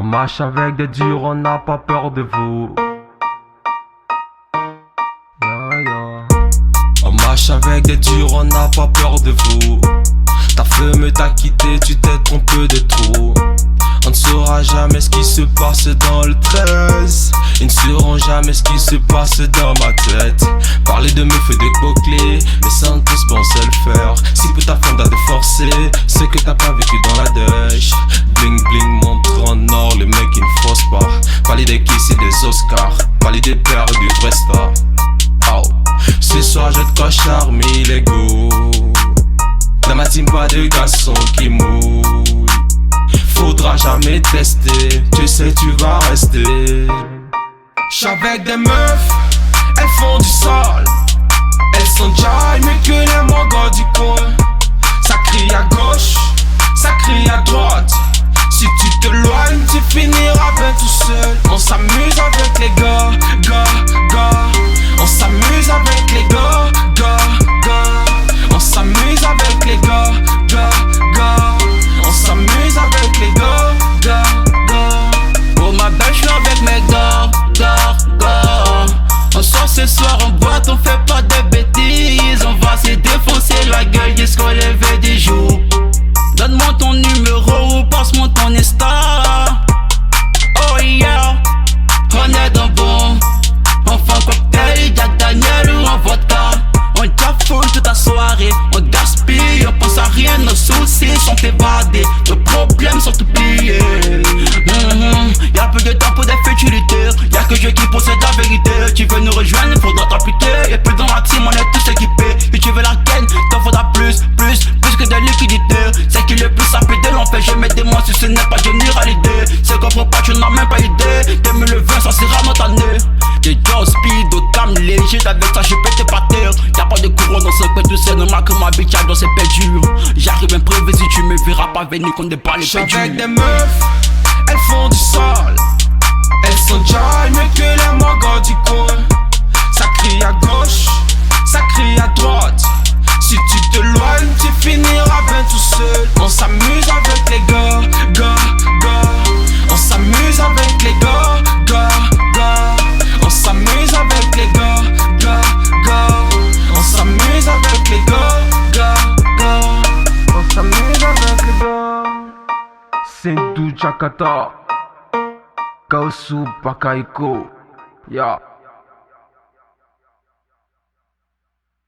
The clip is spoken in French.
On marche avec des durs, on n'a pas peur de vous. On marche avec des durs, on n'a pas peur de vous. Ta femme t'a quitté, tu t'es trompé de trop. On ne saura jamais ce qui se passe dans le 13. Ils ne sauront jamais ce qui se passe dans ma tête. Parler de meufs et de boucler, mais sans tous bon c'est le faire. Si peu ta femme a déforcé, c'est que t'as pas vécu dans la dèche. Bling bling montre en or, les mecs ils ne faussent pas. Parler des kisses et des Oscars, parler des pères et du vrai star. Oh. Ce soir je te coche charmer les go. Dans ma team pas de garçons qui mouillent. Faudra jamais tester, tu sais tu vas rester. J'avec des meufs, elles font du sol. Elles sont déjà mieux que les mongos du coin. Ça crie à gauche, ça crie à droite. Si tu te loignes, tu finiras bien tout seul. On s'amuse avec les gars, On s'amuse avec les gars, On s'amuse avec les gars, On s'amuse avec les gars, Oh ma belle, j'suis avec mes gars, On sort ce soir en boîte, on fait pas de bêtises. On va se défoncer la gueule jusqu'au lever des jours. Donne-moi ton numéro ou passe-moi ton Insta. Oh yeah, on est dans bon. On fait un cocktail, Jack Daniel ou un vodka. On jaffoule toute la soirée, on gaspille, on pense à rien, nos soucis sont évadés, nos problèmes sont oubliés. Y'a peu de temps pour des futilités, y'a que Dieu qui possède la vérité. Tu veux nous rejoindre, faudra t'appliquer. Et puis dans la team, on est tous équipés. Et tu veux la ken, t'en faudra plus que de liquidité. C'est qui le plus rapide de l'enfer, je mets des mots si ce n'est pas Johnny Hallyday. C'est comprends pas, tu n'as même pas idée. 2020, ça sera notre année. J'ai Joe Speed, au cam léger, avec ça je peux te battre. Y'a pas de courant dans ce coin, tu sais, normal que ma bitch dans ses pédures. J'arrive imprévu si tu me verras pas venir qu'on débat les pédures. J'avec des meufs, elles font du sol. Elles sont déjà mieux que les mongos du coin. Ça crie à gauche, ça crie à droite. Si tu te loignes, tu finiras bien tout seul. On s'amuse avec les gars, On s'amuse avec les gars, On s'amuse avec les gars, On s'amuse avec les gars, On s'amuse avec les gars. Sindhu Chakata Kausu Pakaiko. Ya.